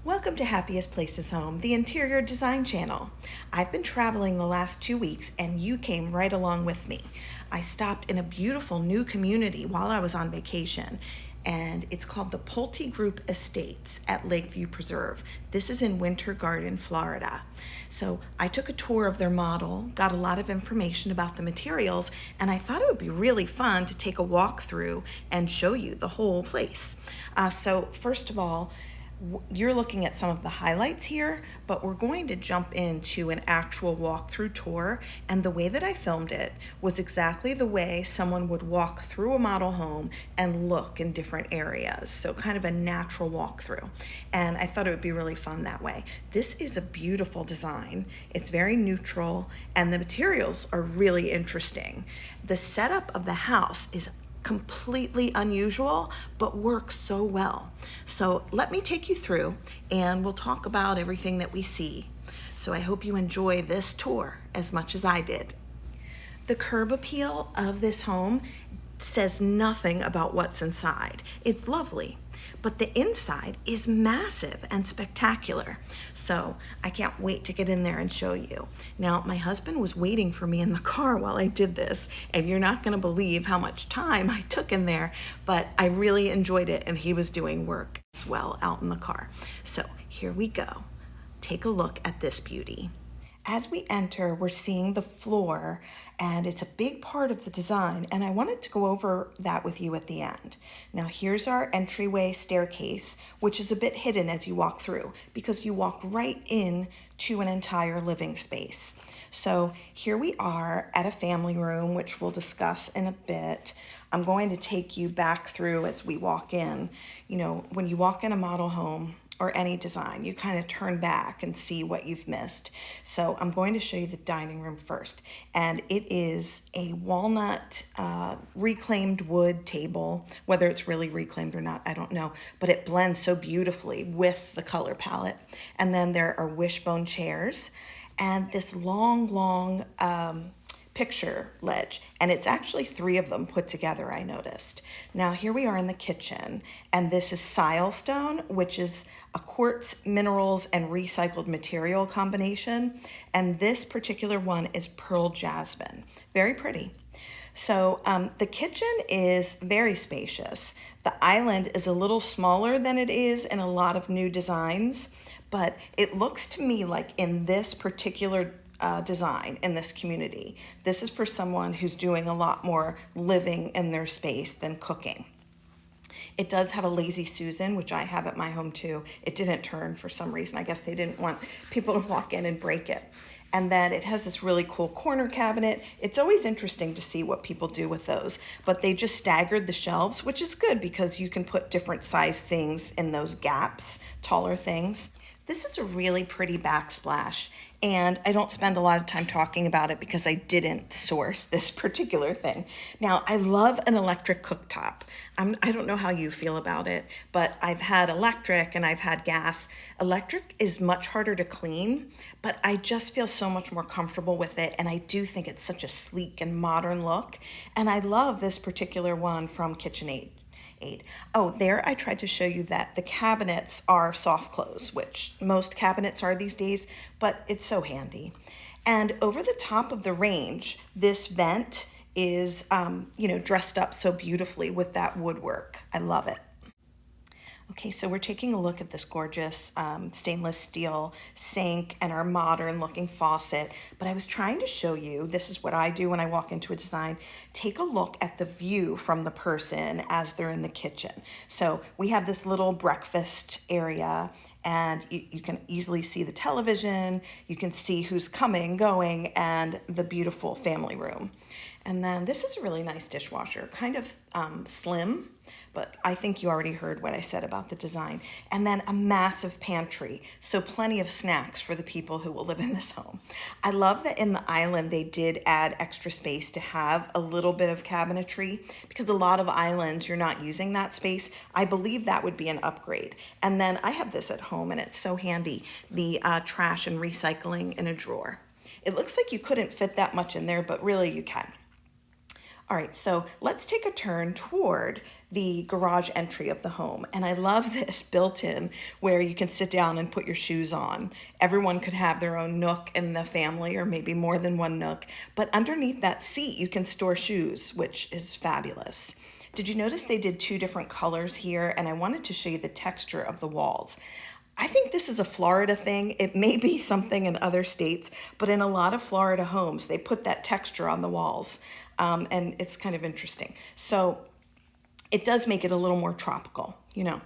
Welcome to Happiest Places Home, the interior design channel. I've been traveling the last 2 weeks and you came right along with me. I stopped in a beautiful new community while I was on vacation, and it's called the Pulte Group Estates at Lakeview Preserve. This is in Winter Garden, Florida. So I took a tour of their model, got a lot of information about the materials, and I thought it would be really fun to take a walk through and show you the whole place. So first of all, you're looking at some of the highlights here, but we're going to jump into an actual walkthrough tour, and the way that I filmed it was exactly the way someone would walk through a model home and look in different areas, so kind of a natural walkthrough, and I thought it would be really fun that way. This is a beautiful design. It's very neutral, and the materials are really interesting. The setup of the house is completely unusual, but works so well. So let me take you through and we'll talk about everything that we see. So I hope you enjoy this tour as much as I did. The curb appeal of this home says nothing about what's inside. It's lovely, but the inside is massive and spectacular. So I can't wait to get in there and show you. Now, my husband was waiting for me in the car while I did this, and you're not gonna believe how much time I took in there, but I really enjoyed it, and he was doing work as well out in the car. So here we go. Take a look at this beauty. As we enter, we're seeing the floor, and it's a big part of the design, and I wanted to go over that with you at the end. Now, here's our entryway staircase, which is a bit hidden as you walk through, because you walk right in to an entire living space. So here we are at a family room, which we'll discuss in a bit. I'm going to take you back through as we walk in. You know, when you walk in a model home, or any design, you kind of turn back and see what you've missed. So I'm going to show you the dining room first. And it is a walnut reclaimed wood table. Whether it's really reclaimed or not, I don't know, but it blends so beautifully with the color palette. And then there are wishbone chairs and this long picture ledge, and it's actually 3 of them put together, I noticed. Now here we are in the kitchen, and this is silestone, which is a quartz, minerals, and recycled material combination, and this particular one is pearl jasmine. Very pretty. So the kitchen is very spacious. The island is a little smaller than it is in a lot of new designs, but it looks to me like in this particular design in this community, this is for someone who's doing a lot more living in their space than cooking. It does have a lazy Susan, which I have at my home too. It didn't turn for some reason. I guess they didn't want people to walk in and break it. And then it has this really cool corner cabinet. It's always interesting to see what people do with those, but they just staggered the shelves, which is good because you can put different size things in those gaps, taller things. This is a really pretty backsplash, and I don't spend a lot of time talking about it because I didn't source this particular thing. Now, I love an electric cooktop. I don't know how you feel about it, but I've had electric and I've had gas. Electric is much harder to clean, but I just feel so much more comfortable with it, and I do think it's such a sleek and modern look, and I love this particular one from KitchenAid. Oh, there I tried to show you that the cabinets are soft close, which most cabinets are these days, but it's so handy. And over the top of the range, this vent is, dressed up so beautifully with that woodwork. I love it. Okay, so we're taking a look at this gorgeous stainless steel sink and our modern looking faucet, but I was trying to show you, this is what I do when I walk into a design, take a look at the view from the person as they're in the kitchen. So we have this little breakfast area, and you can easily see the television, you can see who's coming, going, and the beautiful family room. And then this is a really nice dishwasher, kind of slim, but I think you already heard what I said about the design. And then a massive pantry, so plenty of snacks for the people who will live in this home. I love that in the island they did add extra space to have a little bit of cabinetry, because a lot of islands you're not using that space. I believe that would be an upgrade. And then I have this at home and it's so handy, the trash and recycling in a drawer. It looks like you couldn't fit that much in there, but really you can. All right, so let's take a turn toward the garage entry of the home. And I love this built-in where you can sit down and put your shoes on. Everyone could have their own nook in the family, or maybe more than one nook. But underneath that seat, you can store shoes, which is fabulous. Did you notice they did two different colors here? And I wanted to show you the texture of the walls. I think this is a Florida thing. It may be something in other states, but in a lot of Florida homes, they put that texture on the walls, and it's kind of interesting. So it does make it a little more tropical, you know.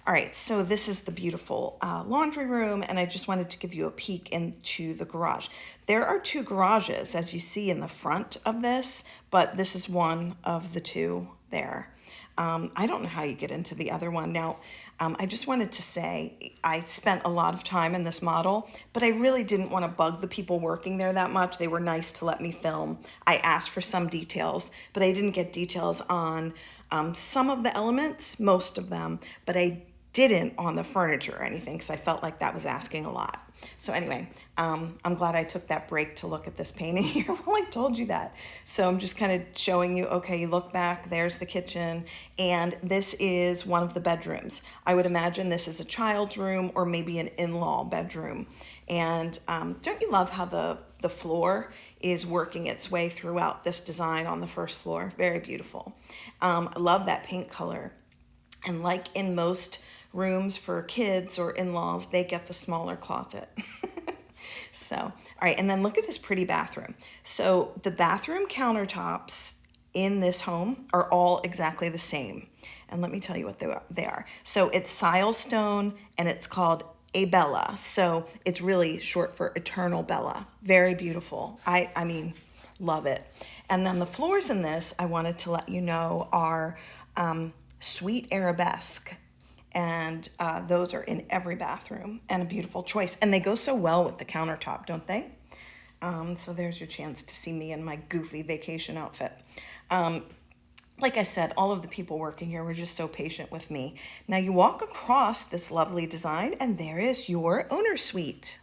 All right, so this is the beautiful laundry room, and I just wanted to give you a peek into the garage. There are two garages, as you see in the front of this, but this is one of the two there. I don't know how you get into the other one. Now, I just wanted to say I spent a lot of time in this model, but I really didn't want to bug the people working there that much. They were nice to let me film. I asked for some details, but I didn't get details on some of the elements, most of them, but I didn't on the furniture or anything because I felt like that was asking a lot. So anyway, I'm glad I took that break to look at this painting here. Well, I told you that. So I'm just kind of showing you, okay, you look back, there's the kitchen, and this is one of the bedrooms. I would imagine this is a child's room or maybe an in-law bedroom. And don't you love how the floor is working its way throughout this design on the first floor? Very beautiful. I love that paint color. And like in most rooms for kids or in-laws, they get the smaller closet. So, all right, and then look at this pretty bathroom. So the bathroom countertops in this home are all exactly the same. And let me tell you what they are. So it's silestone, and it's called Abella. So it's really short for Eternal Bella. Very beautiful. I mean, love it. And then the floors in this, I wanted to let you know, are sweet arabesque. And those are in every bathroom, and a beautiful choice. And they go so well with the countertop, don't they? So there's your chance to see me in my goofy vacation outfit. Like I said, all of the people working here were just so patient with me. Now you walk across this lovely design, and there is your owner suite.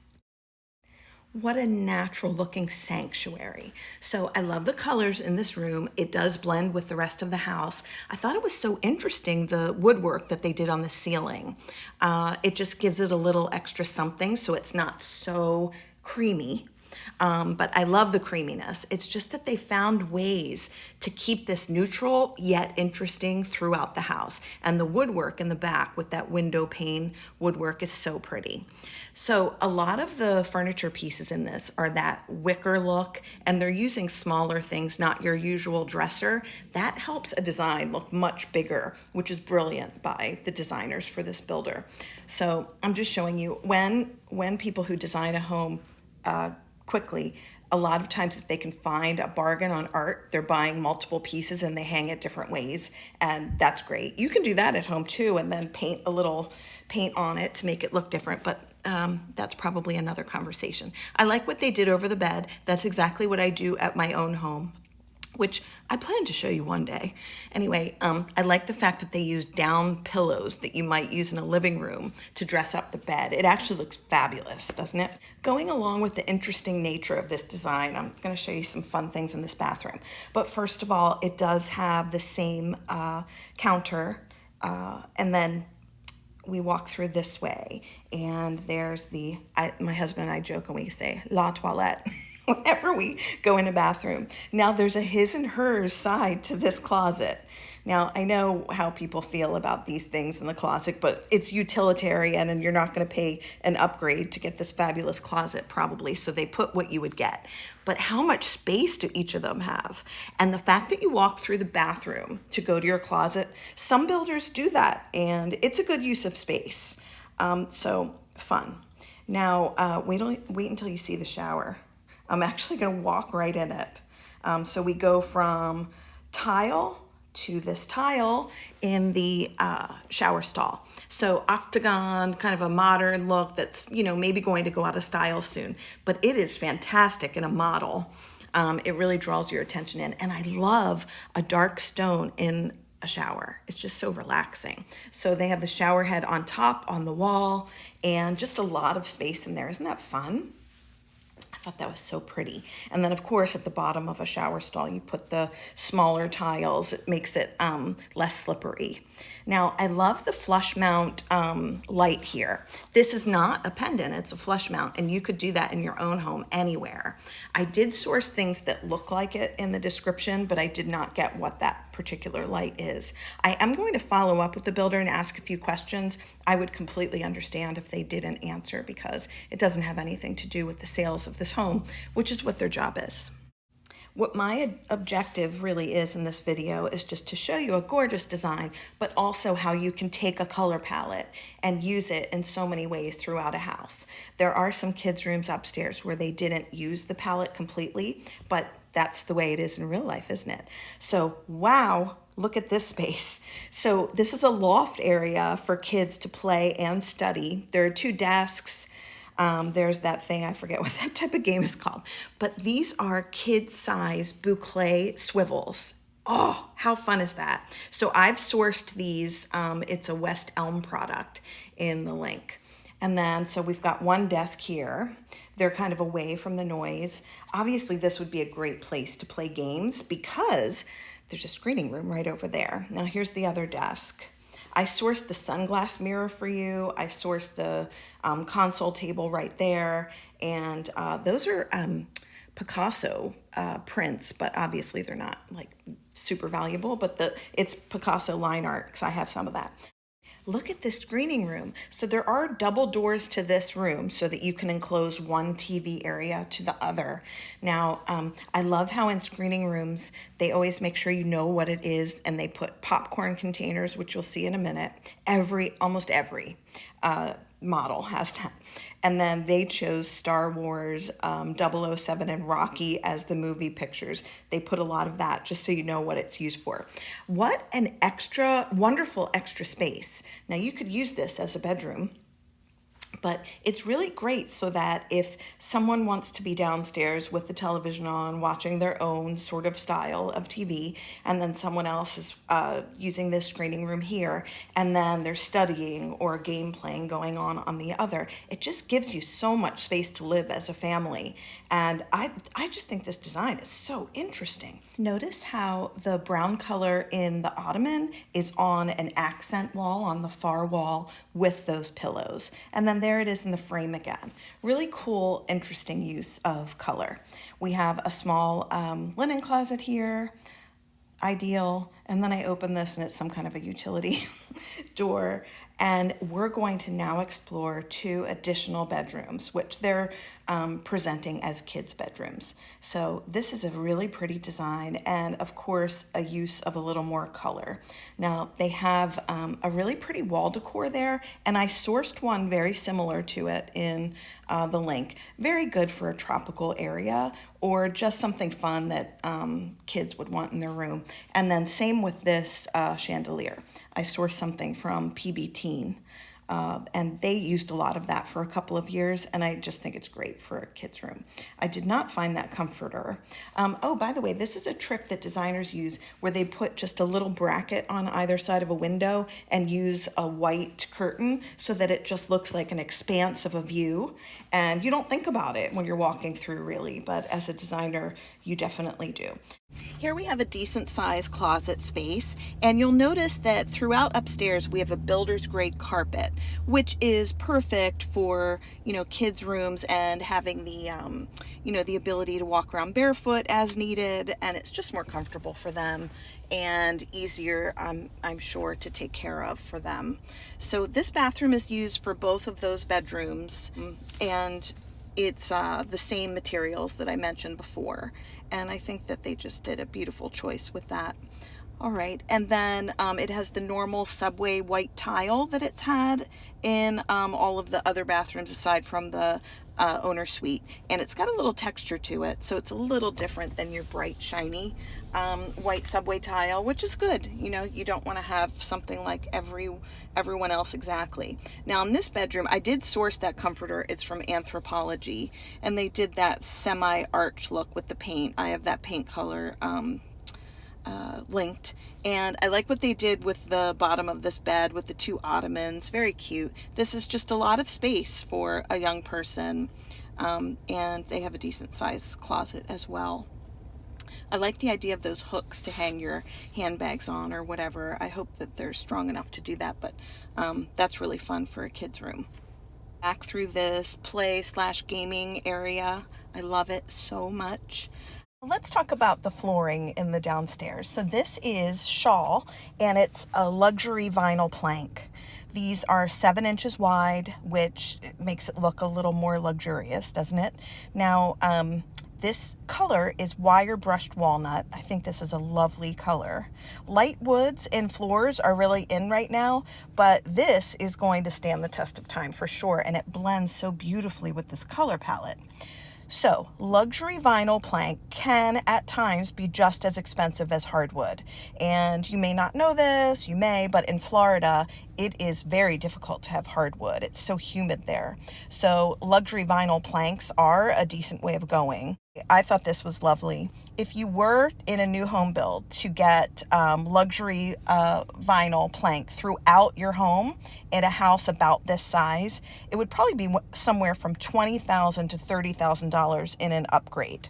What a natural looking sanctuary. So I love the colors in this room. It does blend with the rest of the house. I thought it was so interesting, the woodwork that they did on the ceiling. It just gives it a little extra something so it's not so creamy. But I love the creaminess. It's just that they found ways to keep this neutral yet interesting throughout the house. And the woodwork in the back with that window pane woodwork is so pretty. So a lot of the furniture pieces in this are that wicker look, and they're using smaller things, not your usual dresser. That helps a design look much bigger, which is brilliant by the designers for this builder. So I'm just showing you when people who design a home quickly, a lot of times if they can find a bargain on art, they're buying multiple pieces and they hang it different ways, and that's great. You can do that at home too, and then paint a little paint on it to make it look different, but that's probably another conversation. I like what they did over the bed. That's exactly what I do at my own home, which I plan to show you one day. Anyway, I like the fact that they use down pillows that you might use in a living room to dress up the bed. It actually looks fabulous, doesn't it? Going along with the interesting nature of this design, I'm gonna show you some fun things in this bathroom. But first of all, it does have the same counter, and then we walk through this way, and there's my husband and I joke and we say, la toilette. Whenever we go in a bathroom. Now there's a his and hers side to this closet. Now I know how people feel about these things in the closet, but it's utilitarian and you're not going to pay an upgrade to get this fabulous closet probably, so they put what you would get. But how much space do each of them have? And the fact that you walk through the bathroom to go to your closet, some builders do that, and it's a good use of space. So fun. Now wait until you see the shower. I'm actually going to walk right in it. So we go from tile to this tile in the shower stall. So octagon, kind of a modern look that's, maybe going to go out of style soon, but it is fantastic in a model. It really draws your attention in. And I love a dark stone in a shower. It's just so relaxing. So they have the shower head on top on the wall and just a lot of space in there. Isn't that fun? I thought that was so pretty. And then of course at the bottom of a shower stall you put the smaller tiles. It makes it less slippery. Now I love the flush mount light here. This is not a pendant, it's a flush mount, and you could do that in your own home anywhere. I did source things that look like it in the description, but I did not get what that particular light is. I am going to follow up with the builder and ask a few questions. I would completely understand if they didn't answer because it doesn't have anything to do with the sales of this home, which is what their job is. What my objective really is in this video is just to show you a gorgeous design, but also how you can take a color palette and use it in so many ways throughout a house. There are some kids' rooms upstairs where they didn't use the palette completely, but that's the way it is in real life, isn't it? So, wow, look at this space. So this is a loft area for kids to play and study. There are 2 desks. There's that thing, I forget what that type of game is called. But these are kid-size Boucle swivels. Oh, how fun is that? So I've sourced these. It's a West Elm product in the link. And then, so we've got 1 desk here. They're kind of away from the noise. Obviously, this would be a great place to play games because there's a screening room right over there. Now, here's the other desk. I sourced the sunglass mirror for you. I sourced the console table right there. And those are Picasso prints, but obviously they're not like super valuable, but it's Picasso line art because I have some of that. Look at this screening room. So there are double doors to this room so that you can enclose one TV area to the other. Now, I love how in screening rooms, they always make sure you know what it is, and they put popcorn containers, which you'll see in a minute. Almost every model has that. And then they chose Star Wars, 007 and Rocky as the movie pictures. They put a lot of that just so you know what it's used for. What an wonderful extra space. Now you could use this as a bedroom, but it's really great so that if someone wants to be downstairs with the television on, watching their own sort of style of TV, and then someone else is using this screening room here, and then they're studying or game playing going on the other, it just gives you so much space to live as a family. And I just think this design is so interesting. Notice how the brown color in the ottoman is on an accent wall on the far wall with those pillows. And then there it is in the frame again. Really cool, interesting use of color. We have a small linen closet here, ideal. And then I open this and it's some kind of a utility door. And we're going to now explore 2 additional bedrooms, which they're presenting as kids' bedrooms. So this is a really pretty design and, of course, a use of a little more color. Now, they have a really pretty wall decor there, and I sourced one very similar to it in the link. Very good for a tropical area or just something fun that kids would want in their room. And then same with this chandelier. I sourced something from PB Teen, and they used a lot of that for a couple of years, and I just think it's great for a kid's room. I did not find that comforter. Oh, by the way, this is a trick that designers use where they put just a little bracket on either side of a window and use a white curtain so that it just looks like an expanse of a view. And you don't think about it when you're walking through, really, but as a designer, you definitely do. Here we have a decent sized closet space, and you'll notice that throughout upstairs we have a builder's grade carpet, which is perfect for, kids' rooms and having the, the ability to walk around barefoot as needed, and it's just more comfortable for them and easier, I'm sure, to take care of for them. So this bathroom is used for both of those bedrooms, and it's the same materials that I mentioned before. And I think that they just did a beautiful choice with that. All right, and then it has the normal subway white tile that it's had in all of the other bathrooms aside from the owner suite. And it's got a little texture to it, so it's a little different than your bright, shiny white subway tile, which is good. You don't want to have something like everyone else exactly. Now in this bedroom, I did source that comforter. It's from Anthropology, and they did that semi-arch look with the paint. I have that paint color linked, and I like what they did with the bottom of this bed with the 2 ottomans. Very cute. This is just a lot of space for a young person and they have a decent size closet as well. I like the idea of those hooks to hang your handbags on or whatever. I hope that they're strong enough to do that, but that's really fun for a kid's room. Back through this play/gaming area. I love it so much. Let's talk about the flooring in the downstairs. So this is Shaw, and it's a luxury vinyl plank. These are 7 inches wide, which makes it look a little more luxurious, doesn't it? Now, this color is wire brushed walnut. I think this is a lovely color. Light woods and floors are really in right now, but this is going to stand the test of time for sure, and it blends so beautifully with this color palette. So, luxury vinyl plank can at times be just as expensive as hardwood. And you may not know this, you may, but in Florida, it is very difficult to have hardwood. It's so humid there. So, luxury vinyl planks are a decent way of going. I thought this was lovely. If you were in a new home build to get luxury vinyl plank throughout your home in a house about this size, it would probably be somewhere from $20,000 to $30,000 in an upgrade.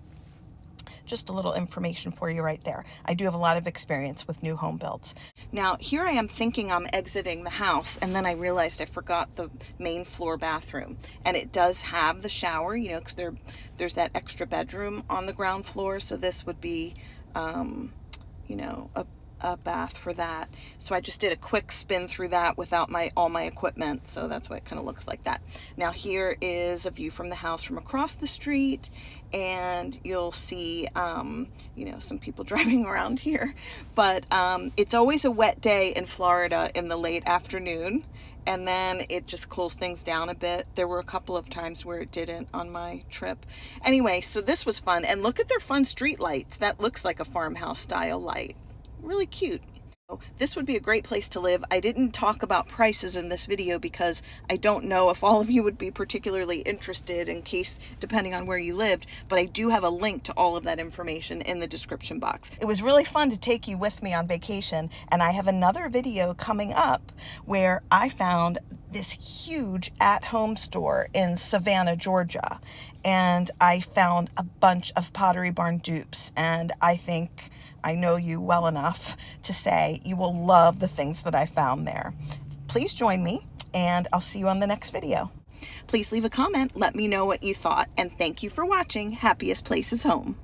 Just a little information for you right there. I do have a lot of experience with new home builds. Now, here I am thinking I'm exiting the house, and then I realized I forgot the main floor bathroom. And it does have the shower, you know, because there's that extra bedroom on the ground floor, so this would be, you know, a bath for that. So I just did a quick spin through that without all my equipment, so that's why it kind of looks like that. Now here is a view from the house from across the street, and you'll see you know, some people driving around here, but it's always a wet day in Florida in the late afternoon, and then it just cools things down a bit. There were a couple of times where it didn't on my trip. Anyway, so this was fun, and look at their fun street lights. That looks like a farmhouse style light. Really cute. This would be a great place to live. I didn't talk about prices in this video because I don't know if all of you would be particularly interested in case, depending on where you lived, but I do have a link to all of that information in the description box. It was really fun to take you with me on vacation, and I have another video coming up where I found this huge at-home store in Savannah, Georgia, and I found a bunch of Pottery Barn dupes, and I think I know you well enough to say you will love the things that I found there. Please join me, and I'll see you on the next video. Please leave a comment, let me know what you thought, and thank you for watching Happiest Places Home.